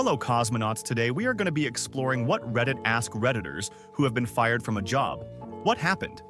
Hello cosmonauts, today we are going to be exploring what Reddit ask Redditors who have been fired from a job. What happened?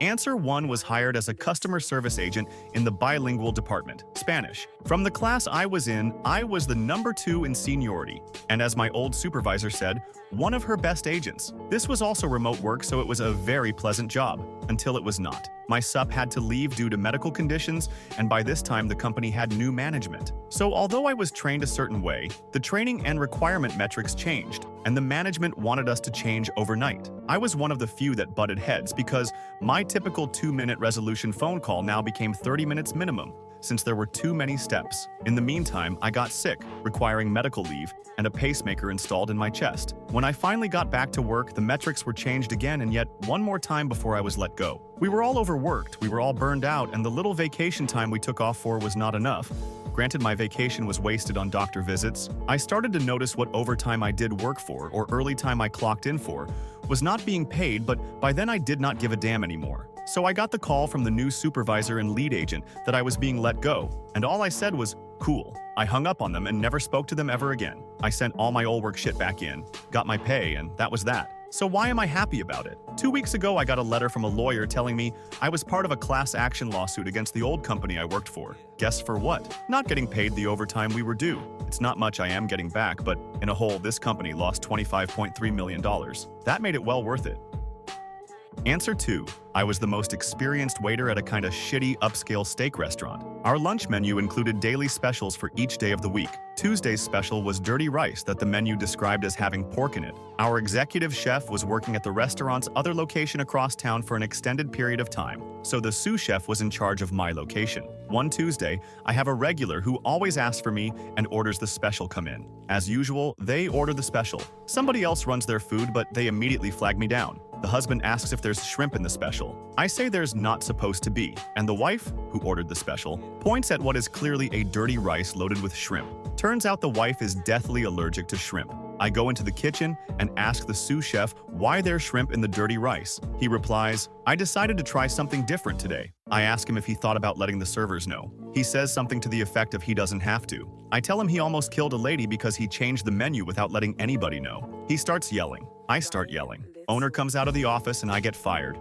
Answer 1 was hired as a customer service agent in the bilingual department, Spanish. From the class I was in, I was the number 2 in seniority, and as my old supervisor said, one of her best agents. This was also remote work, so it was a very pleasant job, until it was not. My sup had to leave due to medical conditions, and by this time the company had new management. So although I was trained a certain way, the training and requirement metrics changed, and the management wanted us to change overnight. I was one of the few that butted heads because my typical 2-minute resolution phone call now became 30 minutes minimum, since there were too many steps. In the meantime, I got sick, requiring medical leave, and a pacemaker installed in my chest. When I finally got back to work, the metrics were changed again and yet one more time before I was let go. We were all overworked, we were all burned out, and the little vacation time we took off for was not enough. Granted, my vacation was wasted on doctor visits. I started to notice what overtime I did work for, or early time I clocked in for, was not being paid, but by then I did not give a damn anymore. So I got the call from the new supervisor and lead agent that I was being let go, and all I said was, "Cool." I hung up on them and never spoke to them ever again. I sent all my old work shit back in, got my pay, and that was that. So why am I happy about it? 2 weeks ago, I got a letter from a lawyer telling me I was part of a class action lawsuit against the old company I worked for. Guess for what? Not getting paid the overtime we were due. It's not much I am getting back, but in a whole, this company lost $25.3 million. That made it well worth it. Answer 2. I was the most experienced waiter at a kinda shitty upscale steak restaurant. Our lunch menu included daily specials for each day of the week. Tuesday's special was dirty rice that the menu described as having pork in it. Our executive chef was working at the restaurant's other location across town for an extended period of time, so the sous chef was in charge of my location. One Tuesday, I have a regular who always asks for me and orders the special come in. As usual, they order the special. Somebody else runs their food, but they immediately flag me down. The husband asks if there's shrimp in the special. I say there's not supposed to be, and the wife, who ordered the special, points at what is clearly a dirty rice loaded with shrimp. Turns out the wife is deathly allergic to shrimp. I go into the kitchen and ask the sous chef why there's shrimp in the dirty rice. He replies, "I decided to try something different today." I ask him if he thought about letting the servers know. He says something to the effect of he doesn't have to. I tell him he almost killed a lady because he changed the menu without letting anybody know. He starts yelling. I start yelling. Owner comes out of the office and I get fired.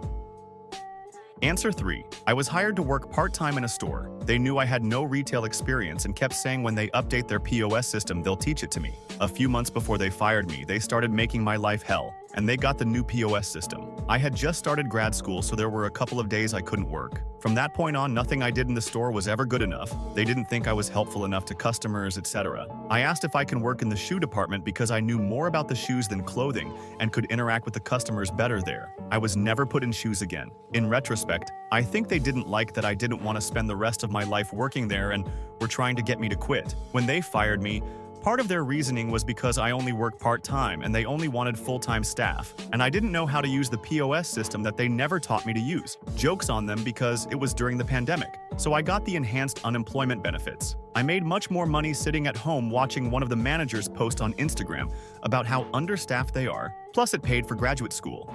Answer 3. I was hired to work part-time in a store. They knew I had no retail experience and kept saying when they update their POS system, they'll teach it to me. A few months before they fired me, they started making my life hell, and they got the new POS system. I had just started grad school, so there were a couple of days I couldn't work. From that point on, nothing I did in the store was ever good enough. They didn't think I was helpful enough to customers, etc. I asked if I can work in the shoe department because I knew more about the shoes than clothing and could interact with the customers better there. I was never put in shoes again. In retrospect, I think they didn't like that I didn't want to spend the rest of my life working there and were trying to get me to quit. When they fired me, part of their reasoning was because I only work part-time and they only wanted full-time staff, and I didn't know how to use the POS system that they never taught me to use. Joke's on them because it was during the pandemic, so I got the enhanced unemployment benefits. I made much more money sitting at home watching one of the managers post on Instagram about how understaffed they are, plus it paid for graduate school.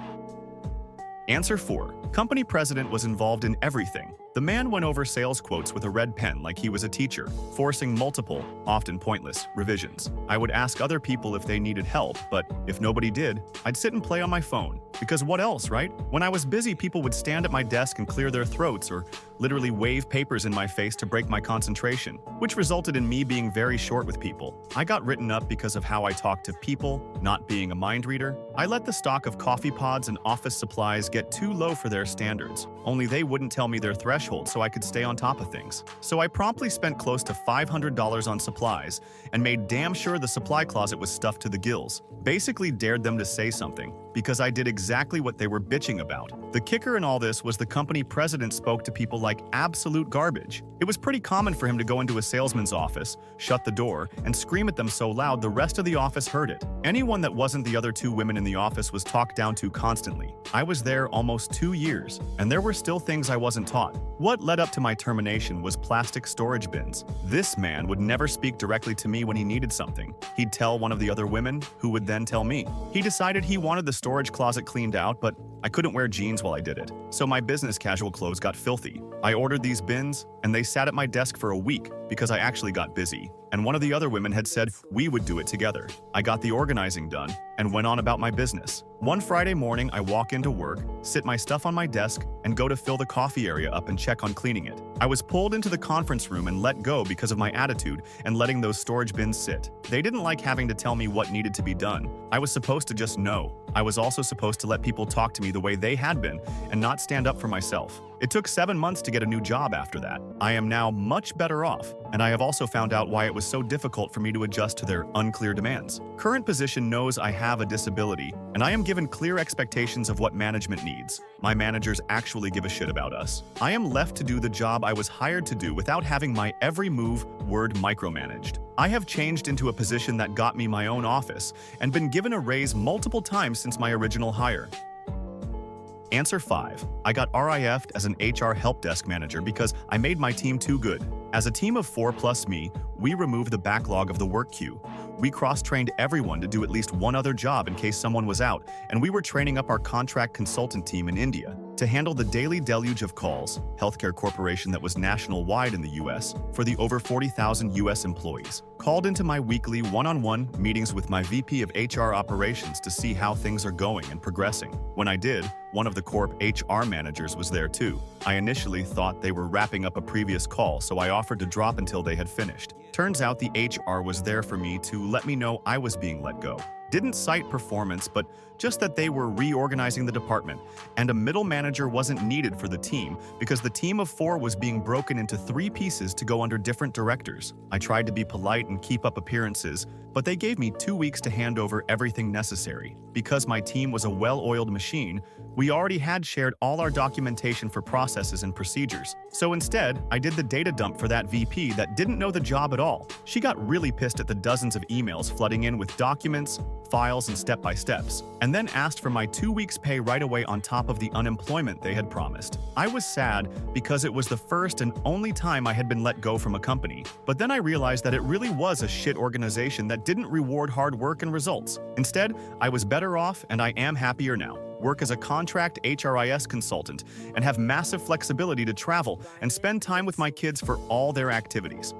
Answer 4. Company president was involved in everything. The man went over sales quotes with a red pen like he was a teacher, forcing multiple, often pointless, revisions. I would ask other people if they needed help, but if nobody did, I'd sit and play on my phone. Because what else, right? When I was busy, people would stand at my desk and clear their throats or literally wave papers in my face to break my concentration, which resulted in me being very short with people. I got written up because of how I talked to people, not being a mind reader. I let the stock of coffee pods and office supplies get too low for their standards, only they wouldn't tell me their threshold so I could stay on top of things. So I promptly spent close to $500 on supplies and made damn sure the supply closet was stuffed to the gills. Basically dared them to say something, because I did exactly what they were bitching about. The kicker in all this was the company president spoke to people like absolute garbage. It was pretty common for him to go into a salesman's office, shut the door, and scream at them so loud the rest of the office heard it. Anyone that wasn't the other 2 women in the office was talked down to constantly. I was there almost 2 years, and there were still things I wasn't taught. What led up to my termination was plastic storage bins. This man would never speak directly to me when he needed something. He'd tell one of the other women, who would then tell me. He decided he wanted the storage closet cleaned out, but I couldn't wear jeans while I did it, so my business casual clothes got filthy. I ordered these bins, and they sat at my desk for a week because I actually got busy. and one of the other women had said we would do it together. I got the organizing done and went on about my business. One Friday morning, I walk into work, sit my stuff on my desk, and go to fill the coffee area up and check on cleaning it. I was pulled into the conference room and let go because of my attitude and letting those storage bins sit. They didn't like having to tell me what needed to be done. I was supposed to just know. I was also supposed to let people talk to me the way they had been and not stand up for myself. It took 7 months to get a new job after that. I am now much better off, and I have also found out why it was so difficult for me to adjust to their unclear demands. Current position knows I have a disability, and I am given clear expectations of what management needs. My managers actually give a shit about us. I am left to do the job I was hired to do without having my every word micromanaged. I have changed into a position that got me my own office and been given a raise multiple times since my original hire. Answer 5. I got RIF'd as an HR help desk manager because I made my team too good. As a team of 4 plus me, we removed the backlog of the work queue. We cross-trained everyone to do at least one other job in case someone was out, and we were training up our contract consultant team in India to handle the daily deluge of calls, healthcare corporation that was national-wide in the US, for the over 40,000 US employees. Called into my weekly one-on-one meetings with my VP of HR operations to see how things are going and progressing. When I did, one of the corp HR managers was there too. I initially thought they were wrapping up a previous call, so I offered to drop until they had finished. Turns out the HR was there for me to let me know I was being let go. Didn't cite performance, but just that they were reorganizing the department, and a middle manager wasn't needed for the team because the team of 4 was being broken into 3 pieces to go under different directors. I tried to be polite and keep up appearances, but they gave me 2 weeks to hand over everything necessary. Because my team was a well-oiled machine, we already had shared all our documentation for processes and procedures. So instead, I did the data dump for that VP that didn't know the job at all. She got really pissed at the dozens of emails flooding in with documents, files, and step-by-steps, and then asked for my 2 weeks' pay right away on top of the unemployment they had promised. I was sad because it was the first and only time I had been let go from a company, but then I realized that it really was a shit organization that didn't reward hard work and results. Instead, I was better off, and I am happier now. Work as a contract HRIS consultant and have massive flexibility to travel and spend time with my kids for all their activities.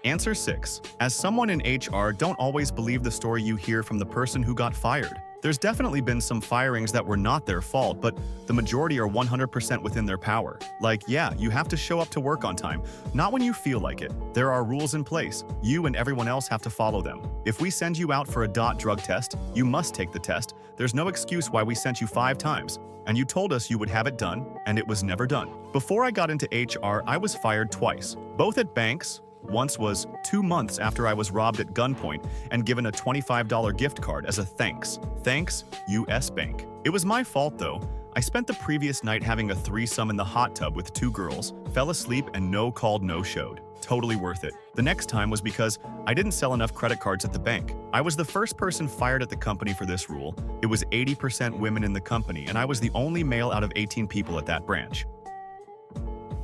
Answer 6. As someone in HR, don't always believe the story you hear from the person who got fired. There's definitely been some firings that were not their fault, but the majority are 100% within their power. Like, yeah, you have to show up to work on time, not when you feel like it. There are rules in place. You and everyone else have to follow them. If we send you out for a drug test, you must take the test. There's no excuse why we sent you 5 times. And you told us you would have it done, and it was never done. Before I got into HR, I was fired twice, both at banks. Once was 2 months after I was robbed at gunpoint and given a $25 gift card as a thanks. Thanks, US Bank. It was my fault though. I spent the previous night having a threesome in the hot tub with 2 girls, fell asleep and no called, no showed. Totally worth it. The next time was because I didn't sell enough credit cards at the bank. I was the first person fired at the company for this rule. It was 80% women in the company and I was the only male out of 18 people at that branch.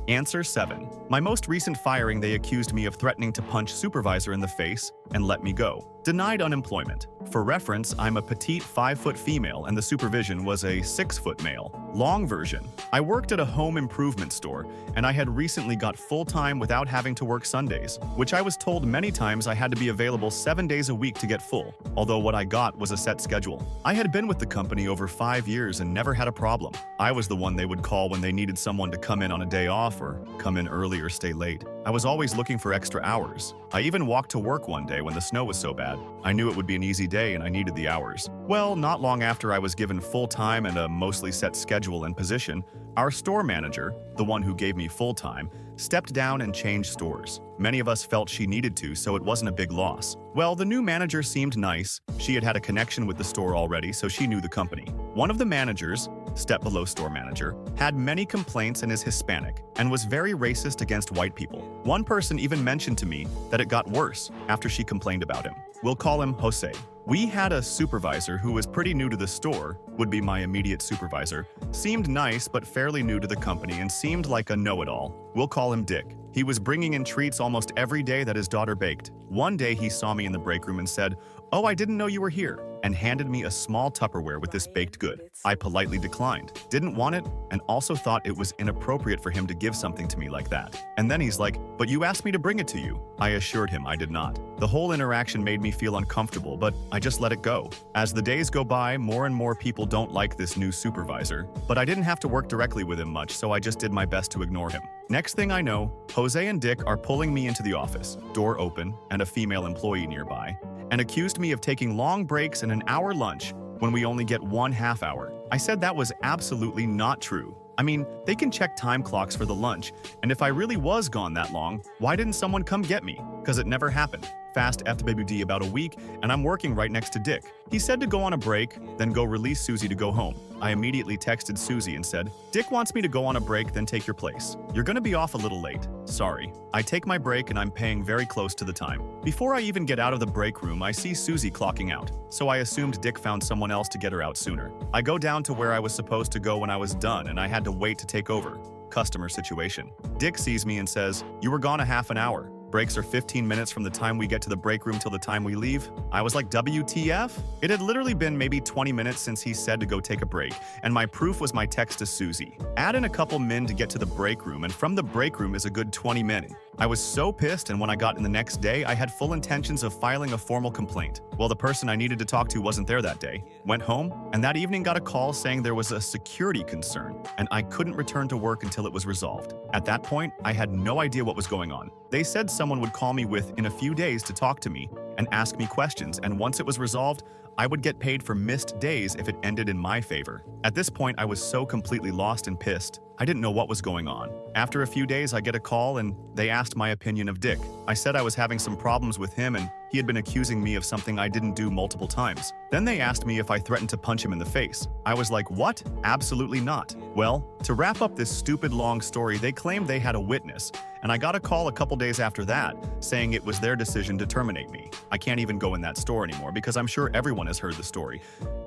Answer 7. My most recent firing, they accused me of threatening to punch supervisor in the face and let me go. Denied unemployment. For reference, I'm a petite 5-foot female and the supervision was a 6-foot male. Long version. I worked at a home improvement store and I had recently got full-time without having to work Sundays, which I was told many times I had to be available 7 days a week to get full, although what I got was a set schedule. I had been with the company over 5 years and never had a problem. I was the one they would call when they needed someone to come in on a day off or come in early or stay late. I was always looking for extra hours. I even walked to work one day when the snow was so bad. I knew it would be an easy day and I needed the hours. Well, not long after I was given full-time and a mostly set schedule and position, our store manager, the one who gave me full-time, stepped down and changed stores. Many of us felt she needed to, so it wasn't a big loss. Well, the new manager seemed nice. She had had a connection with the store already, so she knew the company. One of the managers, step below store manager, had many complaints and is Hispanic, and was very racist against white people. One person even mentioned to me that it got worse after she complained about him. We'll call him Jose. We had a supervisor who was pretty new to the store, would be my immediate supervisor, seemed nice but fairly new to the company and seemed like a know-it-all. We'll call him Dick. He was bringing in treats almost every day that his daughter baked. One day he saw me in the break room and said, "Oh, I didn't know you were here," and handed me a small Tupperware with this baked good. I politely declined, didn't want it, and also thought it was inappropriate for him to give something to me like that. And then he's like, "But you asked me to bring it to you." I assured him I did not. The whole interaction made me feel uncomfortable, but I just let it go. As the days go by, more and more people don't like this new supervisor, but I didn't have to work directly with him much, so I just did my best to ignore him. Next thing I know, Jose and Dick are pulling me into the office, door open, and a female employee nearby, and accused me of taking long breaks and an hour lunch when we only get 1/2 hour. I said that was absolutely not true. I mean, they can check time clocks for the lunch, and if I really was gone that long, why didn't someone come get me? Because it never happened. Fast FWD about a week, and I'm working right next to Dick. He said to go on a break, then go release Susie to go home. I immediately texted Susie and said, "Dick wants me to go on a break, then take your place. You're gonna be off a little late. Sorry." I take my break and I'm paying very close to the time. Before I even get out of the break room, I see Susie clocking out, so I assumed Dick found someone else to get her out sooner. I go down to where I was supposed to go when I was done, and I had to wait to take over. Customer situation. Dick sees me and says, "You were gone a half an hour. Breaks are 15 minutes from the time we get to the break room till the time we leave." I was like, WTF? It had literally been maybe 20 minutes since he said to go take a break, and my proof was my text to Susie. Add in a couple min to get to the break room, and from the break room is a good 20 min. I was so pissed, and when I got in the next day, I had full intentions of filing a formal complaint. Well, the person I needed to talk to wasn't there that day. Went home, and that evening got a call saying there was a security concern, and I couldn't return to work until it was resolved. At that point, I had no idea what was going on. They said someone would call me within a few days to talk to me and ask me questions, and once it was resolved, I would get paid for missed days if it ended in my favor. At this point, I was so completely lost and pissed. I didn't know what was going on. After a few days, I get a call and they asked my opinion of Dick. I said I was having some problems with him and he had been accusing me of something I didn't do multiple times. Then they asked me if I threatened to punch him in the face. I was like, what? Absolutely not. Well, to wrap up this stupid long story, they claimed they had a witness, and I got a call a couple days after that saying it was their decision to terminate me. I can't even go in that store anymore because I'm sure everyone has heard the story.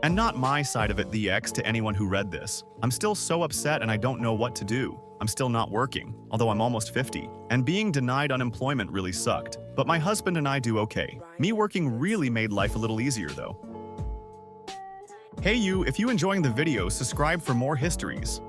And not my side of it, the X, to anyone who read this. I'm still so upset and I don't know what to do. I'm still not working, although I'm almost 50, and being denied unemployment really sucked. But my husband and I do okay. Me working really made life a little easier though. Hey you, if you enjoying the video, subscribe for more histories.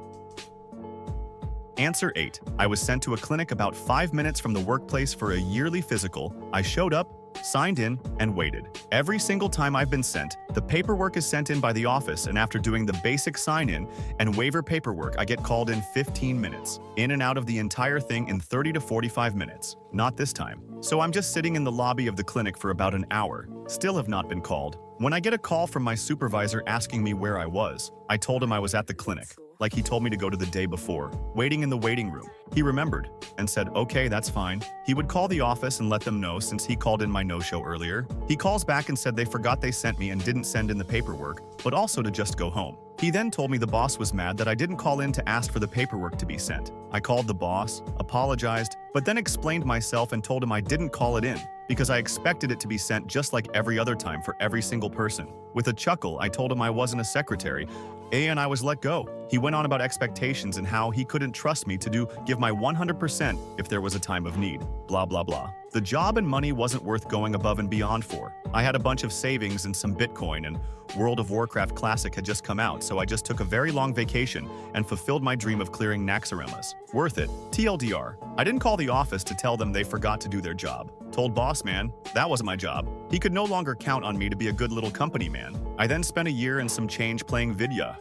Answer 8. I was sent to a clinic about 5 minutes from the workplace for a yearly physical. I showed up, signed in, and waited. Every single time I've been sent, the paperwork is sent in by the office, and after doing the basic sign-in and waiver paperwork, I get called in 15 minutes. In and out of the entire thing in 30 to 45 minutes. Not this time. So I'm just sitting in the lobby of the clinic for about an hour. Still have not been called. When I get a call from my supervisor asking me where I was, I told him I was at the clinic, like he told me to go to the day before, waiting in the waiting room. He remembered and said, okay, that's fine. He would call the office and let them know since he called in my no-show earlier. He calls back and said they forgot they sent me and didn't send in the paperwork, but also to just go home. He then told me the boss was mad that I didn't call in to ask for the paperwork to be sent. I called the boss, apologized, but then explained myself and told him I didn't call it in because I expected it to be sent just like every other time for every single person. With a chuckle, I told him I wasn't a secretary, and I was let go. He went on about expectations and how he couldn't trust me to give my 100% if there was a time of need. Blah, blah, blah. The job and money wasn't worth going above and beyond for. I had a bunch of savings and some Bitcoin, and World of Warcraft Classic had just come out, so I just took a very long vacation and fulfilled my dream of clearing Naxxramas. Worth it. TLDR. I didn't call the office to tell them they forgot to do their job. Told boss man, that wasn't my job. He could no longer count on me to be a good little company man. I then spent a year and some change playing Vidya.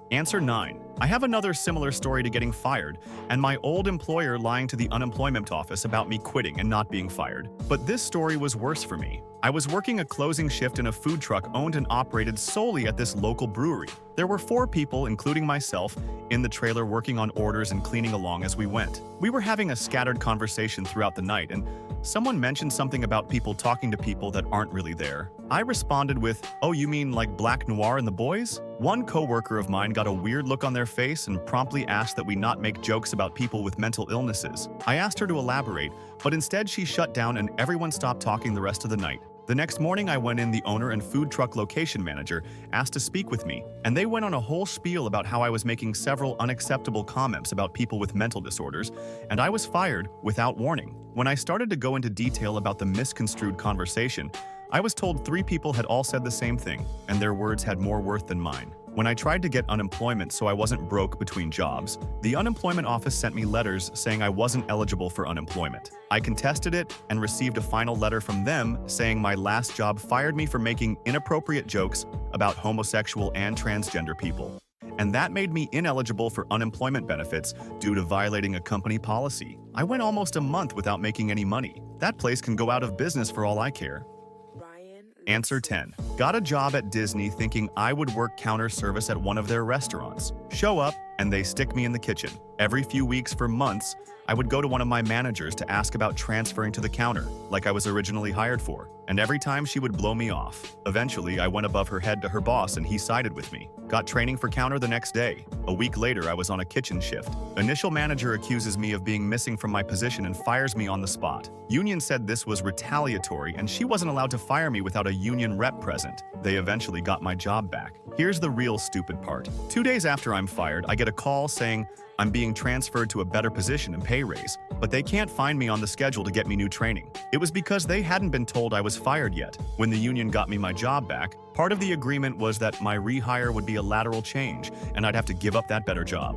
Answer 9. I have another similar story to getting fired, and my old employer lying to the unemployment office about me quitting and not being fired. But this story was worse for me. I was working a closing shift in a food truck owned and operated solely at this local brewery. There were 4 people, including myself, in the trailer working on orders and cleaning along as we went. We were having a scattered conversation throughout the night, and someone mentioned something about people talking to people that aren't really there. I responded with, oh, you mean like Black Noir and the boys? One coworker of mine got a weird look on their face and promptly asked that we not make jokes about people with mental illnesses. I asked her to elaborate, but instead she shut down and everyone stopped talking the rest of the night. The next morning I went in, the owner and food truck location manager asked to speak with me, and they went on a whole spiel about how I was making several unacceptable comments about people with mental disorders, and I was fired without warning. When I started to go into detail about the misconstrued conversation, I was told 3 people had all said the same thing, and their words had more worth than mine. When I tried to get unemployment so I wasn't broke between jobs, the unemployment office sent me letters saying I wasn't eligible for unemployment. I contested it and received a final letter from them saying my last job fired me for making inappropriate jokes about homosexual and transgender people. And that made me ineligible for unemployment benefits due to violating a company policy. I went almost a month without making any money. That place can go out of business for all I care. Answer 10. Got a job at Disney thinking I would work counter service at one of their restaurants. Show up, and they stick me in the kitchen. Every few weeks for months, I would go to one of my managers to ask about transferring to the counter, like I was originally hired for. And every time she would blow me off. Eventually, I went above her head to her boss and he sided with me. Got training for counter the next day. A week later, I was on a kitchen shift. Initial manager accuses me of being missing from my position and fires me on the spot. Union said this was retaliatory and she wasn't allowed to fire me without a union rep present. They eventually got my job back. Here's the real stupid part. 2 days after I'm fired, I get a call saying I'm being transferred to a better position and pay raise, but they can't find me on the schedule to get me new training. It was because they hadn't been told I was fired yet. When the union got me my job back, part of the agreement was that my rehire would be a lateral change, and I'd have to give up that better job.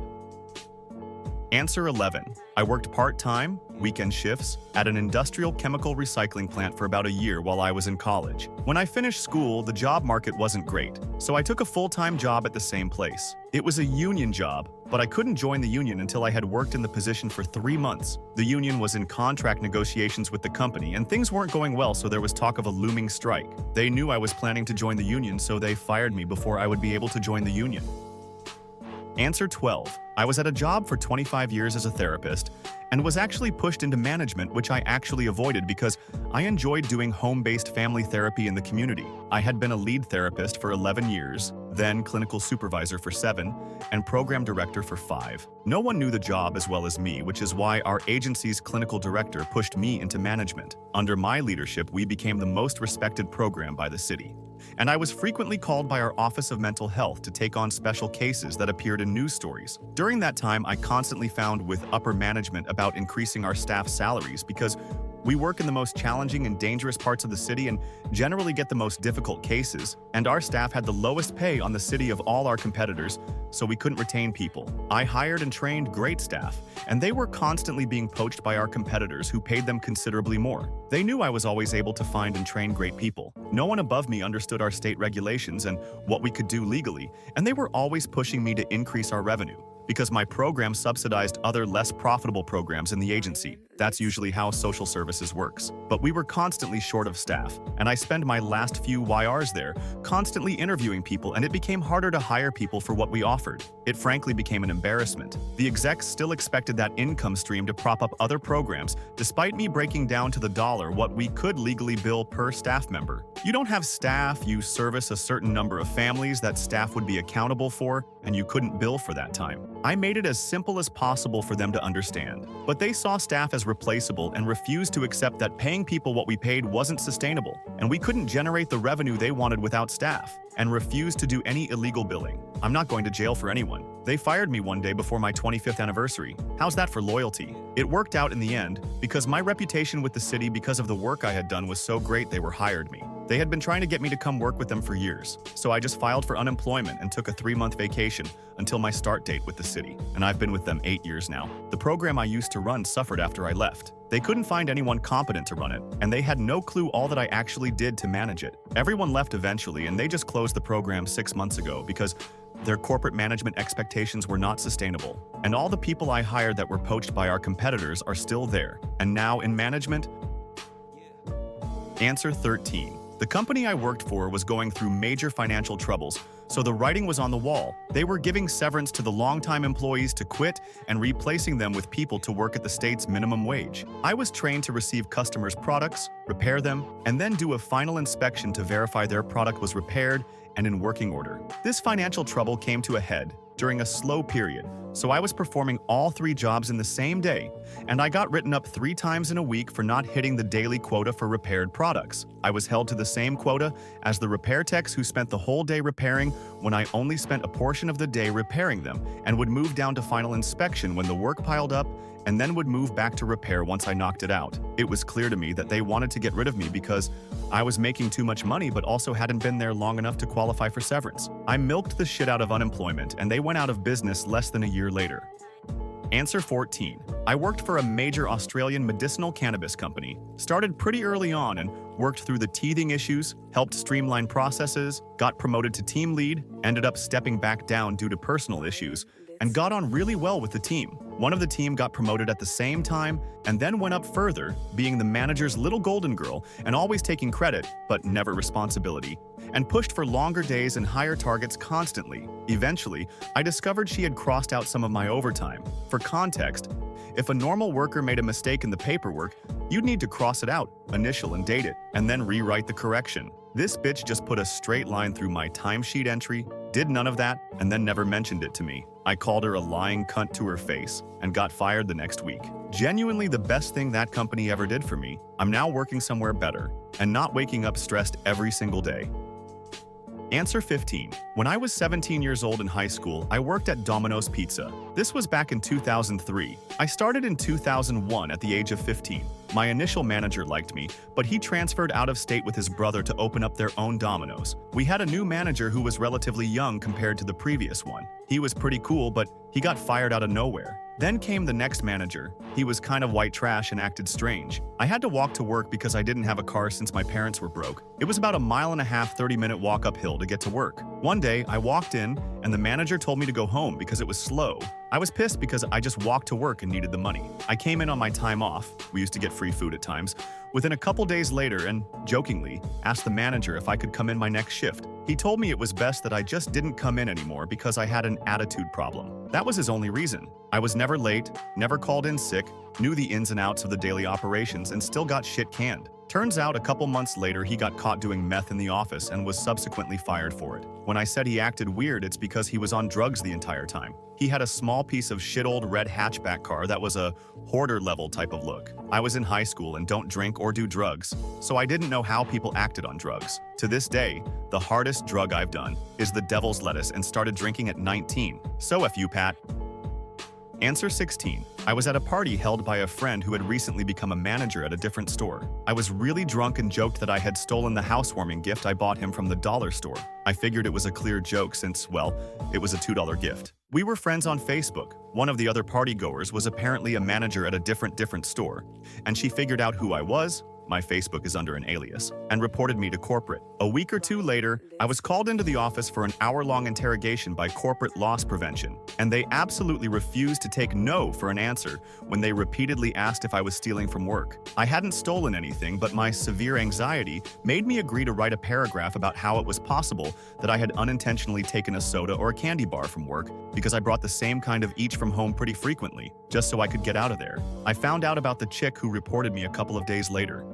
Answer 11. I worked part-time, weekend shifts, at an industrial chemical recycling plant for about a year while I was in college. When I finished school, the job market wasn't great, so I took a full-time job at the same place. It was a union job, but I couldn't join the union until I had worked in the position for 3 months. The union was in contract negotiations with the company, and things weren't going well, so there was talk of a looming strike. They knew I was planning to join the union, so they fired me before I would be able to join the union. Answer 12. I was at a job for 25 years as a therapist and was actually pushed into management, which I actually avoided because I enjoyed doing home-based family therapy in the community. I had been a lead therapist for 11 years, then clinical supervisor for 7, and program director for 5. No one knew the job as well as me, which is why our agency's clinical director pushed me into management. Under my leadership, we became the most respected program by the city. And I was frequently called by our Office of Mental Health to take on special cases that appeared in news stories. During that time, I constantly found with upper management about increasing our staff's salaries because we work in the most challenging and dangerous parts of the city and generally get the most difficult cases, and our staff had the lowest pay on the city of all our competitors, so we couldn't retain people. I hired and trained great staff, and they were constantly being poached by our competitors who paid them considerably more. They knew I was always able to find and train great people. No one above me understood our state regulations and what we could do legally, and they were always pushing me to increase our revenue, because my program subsidized other less profitable programs in the agency. That's usually how social services works. But we were constantly short of staff, and I spent my last few YRs there constantly interviewing people, and it became harder to hire people for what we offered. It frankly became an embarrassment. The execs still expected that income stream to prop up other programs, despite me breaking down to the dollar what we could legally bill per staff member. You don't have staff, you service a certain number of families that staff would be accountable for, and you couldn't bill for that time. I made it as simple as possible for them to understand, but they saw staff as replaceable and refused to accept that paying people what we paid wasn't sustainable, and we couldn't generate the revenue they wanted without staff, and refused to do any illegal billing. I'm not going to jail for anyone. They fired me one day before my 25th anniversary. How's that for loyalty? It worked out in the end, because my reputation with the city because of the work I had done was so great they hired me. They had been trying to get me to come work with them for years, so I just filed for unemployment and took a 3-month vacation until my start date with the city, and I've been with them 8 years now. The program I used to run suffered after I left. They couldn't find anyone competent to run it, and they had no clue all that I actually did to manage it. Everyone left eventually, and they just closed the program 6 months ago because their corporate management expectations were not sustainable. And all the people I hired that were poached by our competitors are still there, and now in management. Answer 13. The company I worked for was going through major financial troubles, so the writing was on the wall. They were giving severance to the longtime employees to quit and replacing them with people to work at the state's minimum wage. I was trained to receive customers' products, repair them, and then do a final inspection to verify their product was repaired and in working order. This financial trouble came to a head during a slow period, so I was performing all 3 jobs in the same day, and I got written up 3 times in a week for not hitting the daily quota for repaired products. I was held to the same quota as the repair techs who spent the whole day repairing when I only spent a portion of the day repairing them and would move down to final inspection when the work piled up and then would move back to repair once I knocked it out. It was clear to me that they wanted to get rid of me because I was making too much money but also hadn't been there long enough to qualify for severance. I milked the shit out of unemployment, and they went out of business less than a year later. Answer 14. I worked for a major Australian medicinal cannabis company, started pretty early on and worked through the teething issues, helped streamline processes, got promoted to team lead, ended up stepping back down due to personal issues, and got on really well with the team. One of the team got promoted at the same time and then went up further, being the manager's little golden girl and always taking credit, but never responsibility, and pushed for longer days and higher targets constantly. Eventually, I discovered she had crossed out some of my overtime. For context, if a normal worker made a mistake in the paperwork, you'd need to cross it out, initial and date it, and then rewrite the correction. This bitch just put a straight line through my timesheet entry, did none of that, and then never mentioned it to me. I called her a lying cunt to her face and got fired the next week. Genuinely the best thing that company ever did for me. I'm now working somewhere better and not waking up stressed every single day. Answer 15. When I was 17 years old in high school, I worked at Domino's Pizza. This was back in 2003. I started in 2001 at the age of 15. My initial manager liked me, but he transferred out of state with his brother to open up their own Domino's. We had a new manager who was relatively young compared to the previous one. He was pretty cool, but he got fired out of nowhere. Then came the next manager. He was kind of white trash and acted strange. I had to walk to work because I didn't have a car since my parents were broke. It was about a 1.5 mile, 30-minute walk uphill to get to work. One day, I walked in, and the manager told me to go home because it was slow. I was pissed because I just walked to work and needed the money. I came in on my time off. We used to get free food at times. Within a couple days later and, jokingly, asked the manager if I could come in my next shift. He told me it was best that I just didn't come in anymore because I had an attitude problem. That was his only reason. I was never late, never called in sick, knew the ins and outs of the daily operations, and still got shit canned. Turns out a couple months later he got caught doing meth in the office and was subsequently fired for it. When I said he acted weird, it's because he was on drugs the entire time. He had a small piece of shit old red hatchback car that was a hoarder-level type of look. I was in high school and don't drink or do drugs, so I didn't know how people acted on drugs. To this day, the hardest drug I've done is the devil's lettuce and started drinking at 19. So F you, Pat. Answer 16. I was at a party held by a friend who had recently become a manager at a different store. I was really drunk and joked that I had stolen the housewarming gift I bought him from the dollar store. I figured it was a clear joke since, well, it was a $2 gift. We were friends on Facebook. One of the other partygoers was apparently a manager at a different store, and she figured out who I was. My Facebook is under an alias, and reported me to corporate. A week or two later, I was called into the office for an hour-long interrogation by corporate loss prevention, and they absolutely refused to take no for an answer when they repeatedly asked if I was stealing from work. I hadn't stolen anything, but my severe anxiety made me agree to write a paragraph about how it was possible that I had unintentionally taken a soda or a candy bar from work because I brought the same kind of each from home pretty frequently, just so I could get out of there. I found out about the chick who reported me a couple of days later.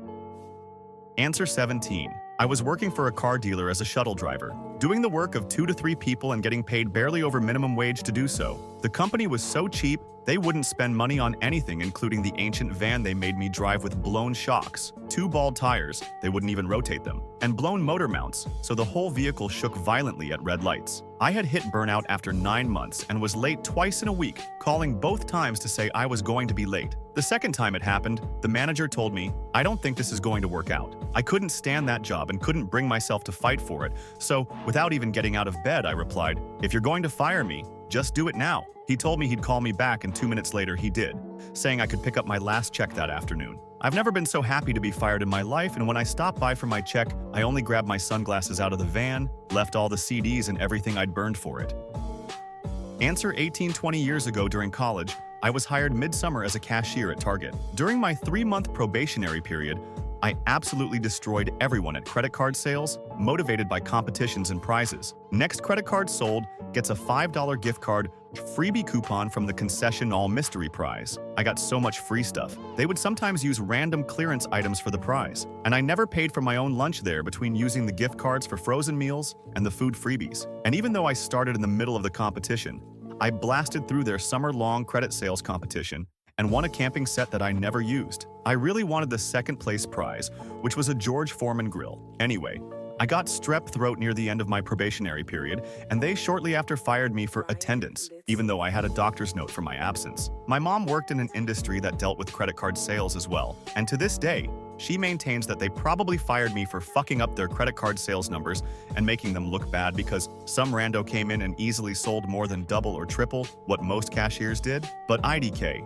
Answer 17. I was working for a car dealer as a shuttle driver, doing the work of 2 to 3 people and getting paid barely over minimum wage to do so. The company was so cheap, they wouldn't spend money on anything, including the ancient van they made me drive with blown shocks, 2 bald tires, they wouldn't even rotate them, and blown motor mounts, so the whole vehicle shook violently at red lights. I had hit burnout after 9 months and was late twice in a week, calling both times to say I was going to be late. The second time it happened, the manager told me, "I don't think this is going to work out." I couldn't stand that job and couldn't bring myself to fight for it, so without even getting out of bed, I replied, "If you're going to fire me, just do it now." He told me he'd call me back, and 2 minutes later he did, saying I could pick up my last check that afternoon. I've never been so happy to be fired in my life, and when I stopped by for my check, I only grabbed my sunglasses out of the van, left all the CDs and everything I'd burned for it. Answer 18. 20 years ago during college, I was hired midsummer as a cashier at Target. During my 3-month probationary period, I absolutely destroyed everyone at credit card sales, motivated by competitions and prizes. Next credit card sold gets a $5 gift card freebie coupon from the concession all mystery prize. I got so much free stuff. They would sometimes use random clearance items for the prize, and I never paid for my own lunch there between using the gift cards for frozen meals and the food freebies. And even though I started in the middle of the competition, I blasted through their summer-long credit sales competition and won a camping set that I never used. I really wanted the second place prize, which was a George Foreman grill. Anyway, I got strep throat near the end of my probationary period, and they shortly after fired me for attendance, even though I had a doctor's note for my absence. My mom worked in an industry that dealt with credit card sales as well, and to this day, she maintains that they probably fired me for fucking up their credit card sales numbers and making them look bad because some rando came in and easily sold more than double or triple what most cashiers did. But IDK.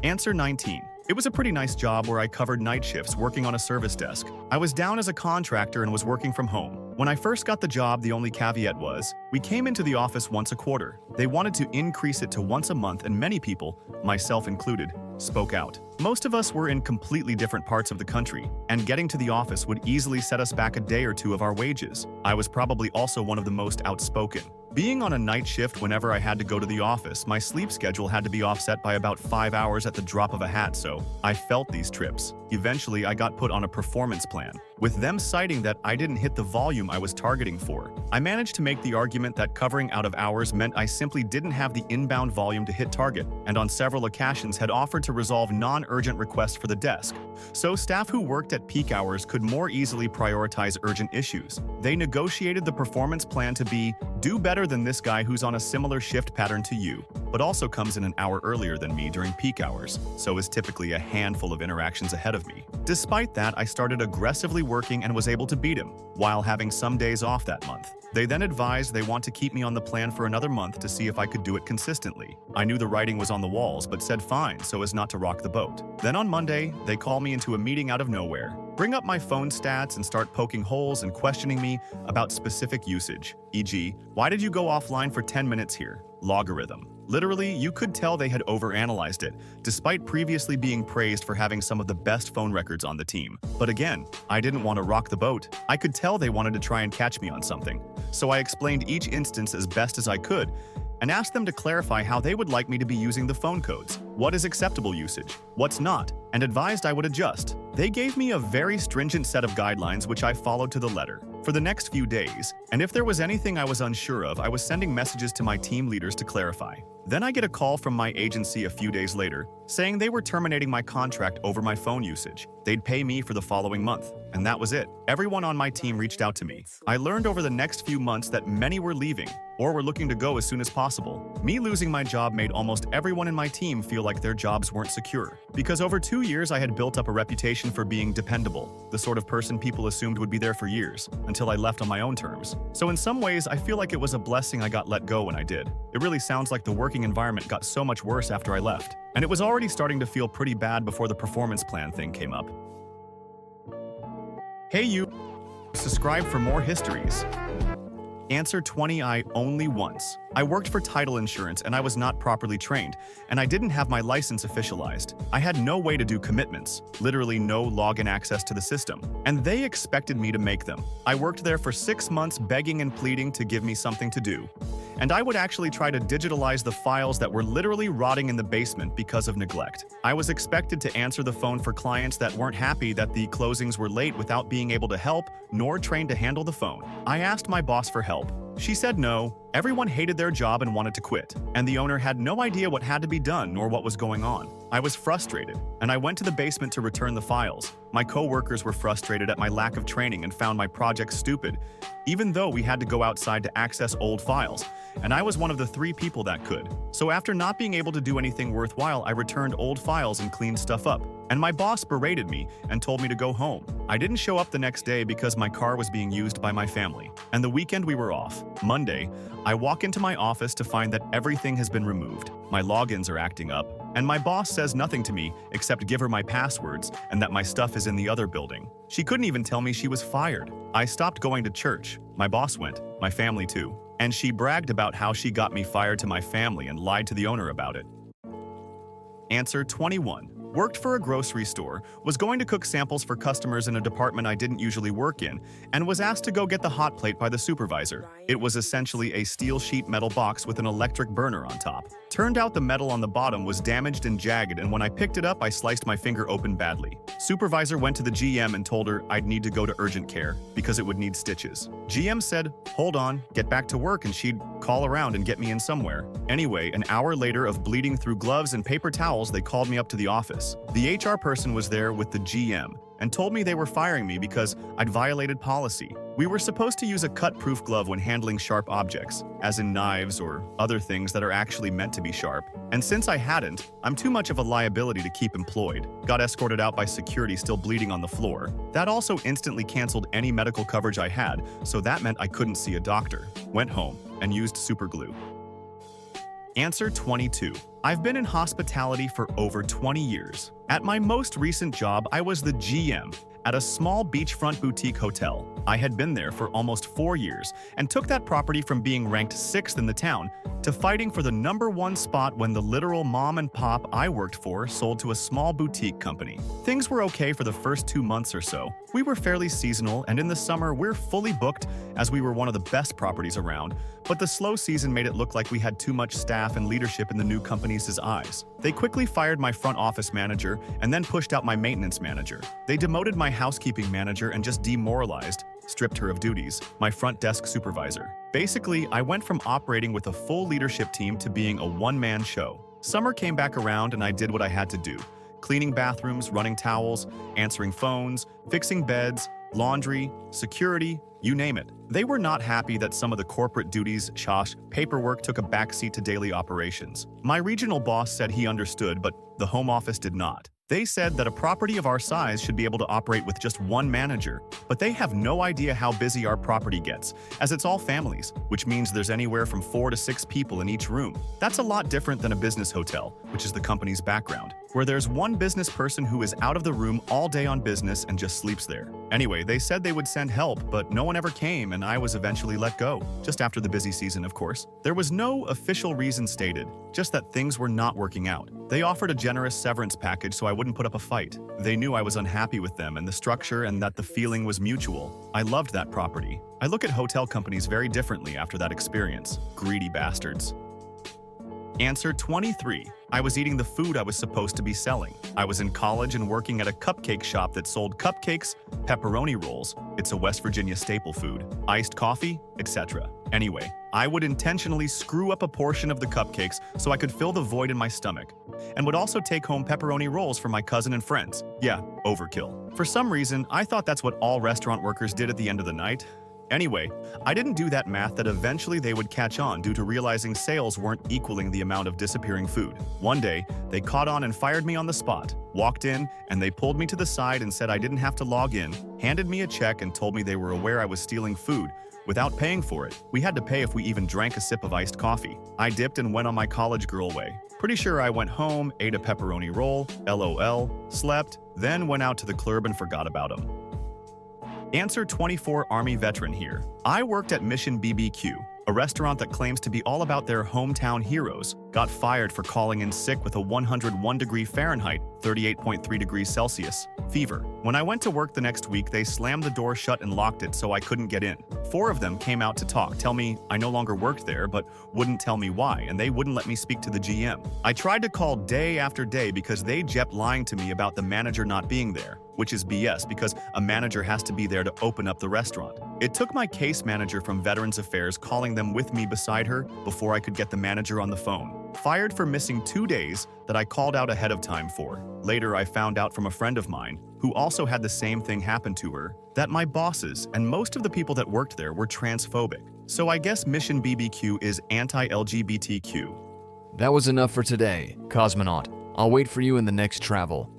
Answer 19. It was a pretty nice job where I covered night shifts working on a service desk. I was down as a contractor and was working from home. When I first got the job, the only caveat was, we came into the office once a quarter. They wanted to increase it to once a month, and many people, myself included, spoke out. Most of us were in completely different parts of the country, and getting to the office would easily set us back a day or two of our wages. I was probably also one of the most outspoken. Being on a night shift whenever I had to go to the office, my sleep schedule had to be offset by about 5 hours at the drop of a hat, so I felt these trips. Eventually, I got put on a performance plan, with them citing that I didn't hit the volume I was targeting for. I managed to make the argument that covering out of hours meant I simply didn't have the inbound volume to hit target, and on several occasions had offered to resolve non-urgent requests for the desk, so staff who worked at peak hours could more easily prioritize urgent issues. They negotiated the performance plan to be, do better than this guy who's on a similar shift pattern to you, but also comes in an hour earlier than me during peak hours, so is typically a handful of interactions ahead of me. Despite that, I started aggressively working and was able to beat him, while having some days off that month. They then advised they want to keep me on the plan for another month to see if I could do it consistently. I knew the writing was on the walls, but said fine so as not to rock the boat. Then on Monday, they call me into a meeting out of nowhere, bring up my phone stats and start poking holes and questioning me about specific usage, e.g., why did you go offline for 10 minutes here? Logarithm. Literally, you could tell they had overanalyzed it, despite previously being praised for having some of the best phone records on the team. But again, I didn't want to rock the boat. I could tell they wanted to try and catch me on something. So I explained each instance as best as I could, and asked them to clarify how they would like me to be using the phone codes, what is acceptable usage, what's not, and advised I would adjust. They gave me a very stringent set of guidelines which I followed to the letter for the next few days, and if there was anything I was unsure of, I was sending messages to my team leaders to clarify. Then I get a call from my agency a few days later, saying they were terminating my contract over my phone usage. They'd pay me for the following month, and that was it. Everyone on my team reached out to me. I learned over the next few months that many were leaving, or were looking to go as soon as possible. Me losing my job made almost everyone in my team feel like their jobs weren't secure, because over 2 years I had built up a reputation for being dependable, the sort of person people assumed would be there for years, until I left on my own terms. So in some ways, I feel like it was a blessing I got let go when I did. It really sounds like the working environment got so much worse after I left, and it was already starting to feel pretty bad before the performance plan thing came up. Hey you! Subscribe for more histories. Answer 20. I only once. I worked for title insurance and I was not properly trained, and I didn't have my license officialized. I had no way to do commitments, literally no login access to the system, and they expected me to make them. I worked there for 6 months begging and pleading to give me something to do. And I would actually try to digitalize the files that were literally rotting in the basement because of neglect. I was expected to answer the phone for clients that weren't happy that the closings were late without being able to help, nor trained to handle the phone. I asked my boss for help. She said no. Everyone hated their job and wanted to quit, and the owner had no idea what had to be done nor what was going on. I was frustrated, and I went to the basement to return the files. My co-workers were frustrated at my lack of training and found my project stupid, even though we had to go outside to access old files, and I was one of the 3 people that could. So after not being able to do anything worthwhile, I returned old files and cleaned stuff up, and my boss berated me and told me to go home. I didn't show up the next day because my car was being used by my family, and the weekend we were off. Monday, I walk into my office to find that everything has been removed. My logins are acting up, and my boss says nothing to me except give her my passwords and that my stuff is in the other building. She couldn't even tell me she was fired. I stopped going to church. My boss went, my family too, and she bragged about how she got me fired to my family and lied to the owner about it. Answer 21. Worked for a grocery store, was going to cook samples for customers in a department I didn't usually work in, and was asked to go get the hot plate by the supervisor. It was essentially a steel sheet metal box with an electric burner on top. Turned out the metal on the bottom was damaged and jagged, and when I picked it up, I sliced my finger open badly. Supervisor went to the GM and told her I'd need to go to urgent care because it would need stitches. GM said, hold on, get back to work, and she'd call around and get me in somewhere. Anyway, an hour later of bleeding through gloves and paper towels, they called me up to the office. The HR person was there with the GM, and told me they were firing me because I'd violated policy. We were supposed to use a cut-proof glove when handling sharp objects, as in knives or other things that are actually meant to be sharp. And since I hadn't, I'm too much of a liability to keep employed. Got escorted out by security still bleeding on the floor. That also instantly canceled any medical coverage I had, so that meant I couldn't see a doctor. Went home and used super glue. Answer 22. I've been in hospitality for over 20 years. At my most recent job, I was the GM at a small beachfront boutique hotel. I had been there for almost 4 years and took that property from being ranked 6th in the town to fighting for the #1 spot when the literal mom and pop I worked for sold to a small boutique company. Things were okay for the first 2 months or so. We were fairly seasonal, and in the summer we're fully booked as we were one of the best properties around, but the slow season made it look like we had too much staff and leadership in the new company's eyes. They quickly fired my front office manager and then pushed out my maintenance manager. They demoted my housekeeping manager and just demoralized, stripped her of duties, my front desk supervisor. Basically, I went from operating with a full leadership team to being a one-man show. Summer came back around and I did what I had to do. Cleaning bathrooms, running towels, answering phones, fixing beds, laundry, security, you name it. They were not happy that some of the corporate duties, paperwork took a backseat to daily operations. My regional boss said he understood, but the home office did not. They said that a property of our size should be able to operate with just one manager, but they have no idea how busy our property gets, as it's all families, which means there's anywhere from 4 to 6 people in each room. That's a lot different than a business hotel, which is the company's background, where there's one business person who is out of the room all day on business and just sleeps there. Anyway, they said they would send help, but no one ever came and I was eventually let go, just after the busy season, of course. There was no official reason stated, just that things were not working out. They offered a generous severance package so I wouldn't put up a fight. They knew I was unhappy with them and the structure and that the feeling was mutual. I loved that property. I look at hotel companies very differently after that experience. Greedy bastards. Answer 23. I was eating the food I was supposed to be selling. I was in college and working at a cupcake shop that sold cupcakes, pepperoni rolls, it's a West Virginia staple food, iced coffee, etc. Anyway, I would intentionally screw up a portion of the cupcakes so I could fill the void in my stomach, and would also take home pepperoni rolls for my cousin and friends. Yeah, overkill. For some reason, I thought that's what all restaurant workers did at the end of the night. Anyway, I didn't do that math that eventually they would catch on due to realizing sales weren't equaling the amount of disappearing food. One day, they caught on and fired me on the spot. Walked in, and they pulled me to the side and said I didn't have to log in, handed me a check and told me they were aware I was stealing food without paying for it. We had to pay if we even drank a sip of iced coffee. I dipped and went on my college girl way. Pretty sure I went home, ate a pepperoni roll, LOL, slept, then went out to the club and forgot about them. Answer 24 Army veteran here. I worked at Mission BBQ, a restaurant that claims to be all about their hometown heroes. Got fired for calling in sick with a 101 Fahrenheit, 38.3 degrees Celsius, fever. When I went to work the next week, they slammed the door shut and locked it so I couldn't get in. 4 of them came out to talk, tell me I no longer worked there, but wouldn't tell me why, and they wouldn't let me speak to the GM. I tried to call day after day because they kept lying to me about the manager not being there, which is BS because a manager has to be there to open up the restaurant. It took my case manager from Veterans Affairs calling them with me beside her before I could get the manager on the phone. Fired for missing 2 days that I called out ahead of time for. Later, I found out from a friend of mine, who also had the same thing happen to her, that my bosses and most of the people that worked there were transphobic. So I guess Mission BBQ is anti-LGBTQ. That was enough for today, Cosmonaut. I'll wait for you in the next travel.